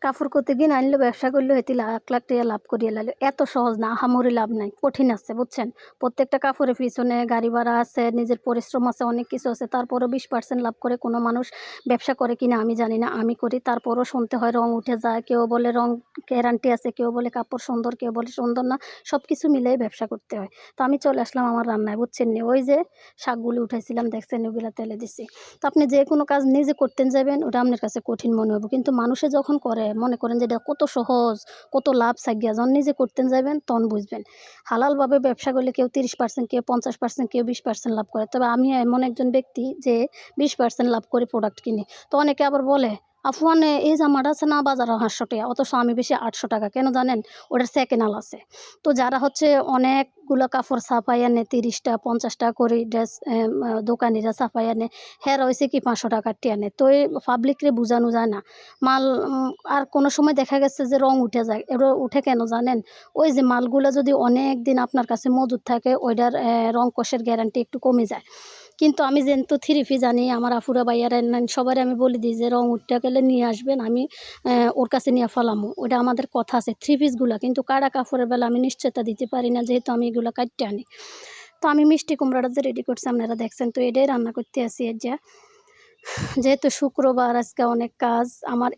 কাপড় প্রতিদিন আনলে ব্যবসা করলে হইতে লাখ লাখ টাকা লাভ করিয়া লাইলো। এত সহজ না, আহামরি লাভ নাই, কঠিন আছে বুঝছেন। প্রত্যেকটা কাপড়ের পিছনে গাড়ি ভাড়া আছে, নিজের পরিশ্রম আছে, অনেক কিছু আছে। তারপরও 20% লাভ করে কোনো মানুষ ব্যবসা করে কিনা আমি জানি না, আমি করি। তারপরও শুনতে হয় রং উঠে যায়, কেউ বলে রং গ্যারান্টি আছে, কেউ বলে কাপড় সুন্দর, কেউ বলে সুন্দর না। সব কিছু মিলেই ব্যবসা করতে হয়। তো আমি চলে আসলাম আমার রান্নায় বুঝছেন নি। ওই যে শাকগুলি উঠাইছিলাম দেখছেন, ওগুলা তেলে দিছি। তো আপনি যে কোনো কাজ নিজে করতেন যাবেন, ওটা আপনার কাছে কঠিন মনে হবে, কিন্তু মানুষে যখন করে মনে করেন যে এটা কত সহজ, কত লাভ সাইগিয়া। যখন নিজে করতেন যাবেন তখন বুঝবেন। হালালভাবে ব্যবসা করলে কেউ 30%, কেউ 50%, কেউ 20% লাভ করে। তবে আমি এমন একজন ব্যক্তি যে 20% লাভ করে প্রোডাক্ট কিনি। তো অনেকে আবার বলে, আপু এই জামাটা আছে না বাজারে 500 টাকা, অথচ আমি বেশি 800 টাকা কেন জানেন? ওটার সেকেন্ড হাল আছে। তো যারা হচ্ছে অনেকগুলো কাপড় ছাপাই আনে, 30টা 50টা করে ড্রেস দোকানিরা ছাপাই আনে, হেরা হয়েছে কি 500 টাকার টি আনে। তো এই পাবলিকরে বোঝানো যায় না। মাল আর কোনো সময় দেখা গেছে যে রং উঠে যায়। এবার উঠে কেন জানেন? ওই যে মালগুলা যদি অনেক দিন আপনার কাছে মজুদ থাকে, ওইটার রং কষের গ্যারান্টি একটু কমে যায়। কিন্তু আমি যেহেতু থ্রি পিস জানি, আমার আফুরা ভাইয়ারা সবার আমি বলে দিই যে রং উঠতে গেলে নিয়ে আসবেন, আমি ওর কাছে নিয়ে ফেলামো। ওটা আমাদের কথা আছে থ্রি পিসগুলা। কিন্তু কাটা কাপড়ের বেলা আমি নিশ্চয়তা দিতে পারি না, যেহেতু আমি এগুলো কাটতে আনি। তো আমি মিষ্টি কুমড়াটা যে রেডি করছি আপনারা দেখছেন, তো এটাই রান্না করতে আসি। যে যেহেতু শুক্রবার আজকে অনেক কাজ আমার,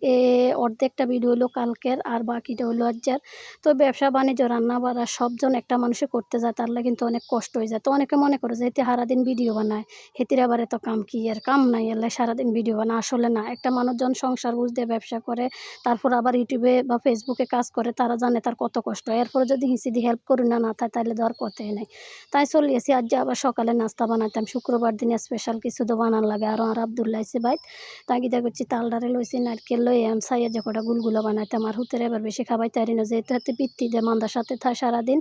অর্ধেকটা ভিডিও হলো কালকের আর বাকিটা হলো আজকের। তো ব্যবসা বাণিজ্য রান্না বাড়া সবজন একটা মানুষে করতে যায়, তাহলে কিন্তু অনেক কষ্ট হয়ে যায়। তো অনেকে মনে করে যে এতে সারাদিন ভিডিও বানায়, হেতির আবার এত কাম কি, এর কাম নাই, এলে সারাদিন ভিডিও বানায়। আসলে না, একটা মানুষজন সংসার বুঝতে ব্যবসা করে, তারপর আবার ইউটিউবে বা ফেসবুকে কাজ করে, তারা জানে তার কত কষ্ট। এরপরে যদি হিসিদি হেল্প করি না থাকে, তাহলে দেওয়ার কথাই নেই। তাই চলিয়েছি। আজ আবার সকালে নাস্তা বানাইতাম, শুক্রবার দিনে স্পেশাল কিছু তো বানান লাগে। আর আব্দুল্লাহ আইসে বাইত, তাগিদা করছি তালডারে লইছি, নারকেল লই সাইয়া যে কটা গুলগুলা বানাইতাম। আর হুতের এবার বেশি খাবাই তারি না, যেহেতু হাতে পিত্তি দেয়, মান্দার সাথে থাকে সারাদিন।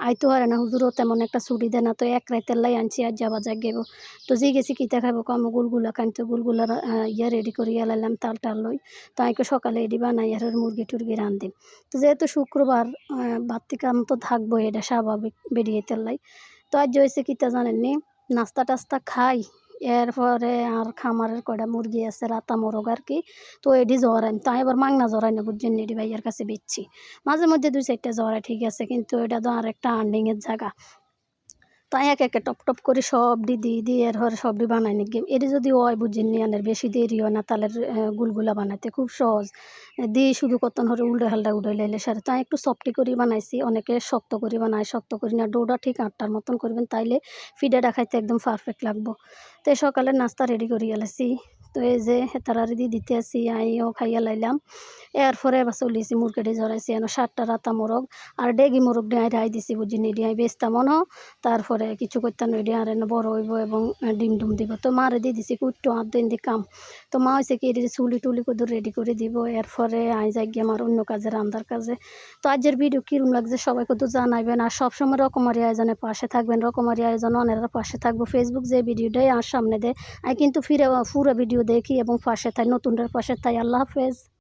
আইতো হারে না, হুজুরও তেমন একটা ছুটি দেয় না। তো এক রাইতের লাই আনছি, আজ যাবা যাক গেব। তো যে গেছি কিতা খাবো কম, গুলগুলা খাইতো গুলগুলার রেডি করিয়া লাইলাম তাল টাল লই। তো আইকে সকালে এডি বানাই আর মুরগি টুরগি রান্ধি। তো যেহেতু শুক্রবার বাড়তি কাম তো থাকবো, এটা স্বাভাবিক বেরিয়ে তেলাই। তো আজ হয়েছে কিতা জানেননি, নাস্তা টাস্তা খাই, এরপরে আর খামারের কয়টা মুরগি আছে রাতা মোরগ আর কি। তো এডি জরাইন, তাই এবার মাংনা জরাই না বুঝছেন, এডি ভাইয়ার কাছে বেচছি। মাঝে মধ্যে 2-4টা জরাই, ঠিক আছে, কিন্তু এটা তো আর একটা আর্নিংয়ের জায়গা। তাই একে একে টপ টপ করে সব দি এর হরে সবডি বানাই নি গেম। এটি যদি হয় বুঝেন নি, আনের বেশি দেরি হয় না, তাহলে গুলগুলা বানাইতে খুব সহজ। দিয়ে শুধু কতন হরে উল্টে হালটা উঠে লাইলে সারে। তাই একটু সফটি করে বানাইছি, অনেকে শক্ত করে বানায়, শক্ত করি না। ডোটা ঠিক আটটার মতন করবেন, তাইলে ফিডাটা খাইতে একদম পারফেক্ট লাগবো। তো সকালে নাস্তা রেডি করি গেলেছি। তো এই যে হেতারারি দিয়ে দিতে আসি, আইও খাইয়া লাইলাম। এরপরে এবার চলিয়েছি মুরগিটি জড়াইছি, এনে 7টা রাতা মোরগ আর ডেগি মোরগ ডিয়াই রাই দিছি বুঝিনি, ডিয়াই বেচতাম মনে। তারপরে কিছু করতাম না, ডিয়া আর বড় হইব এবং ডিম ডুম দিব। তো মারে দিয়ে দিছি কুট্টো আর দিন দি কাম। তো মা হয়েছে কি এটি চুলি টুলি কদর রেডি করে দিব। এরপরে আই যাই গিয়ে আমার অন্য কাজে, রান্নার কাজে। তো আজকের ভিডিও কীরকম লাগছে সবাই কত জানাইবেন। আর সবসময় রকমারি আয়োজনের পাশে থাকবেন, রকমারি আয়োজন অনেরা পাশে থাকবো। ফেসবুক যে ভিডিওটাই আর সামনে দেয়, আমি কিন্তু পুরো ভিডিও দেখি এবং পাশে থাই, নতুনটার পাশে থাই। আল্লাহ হাফেজ।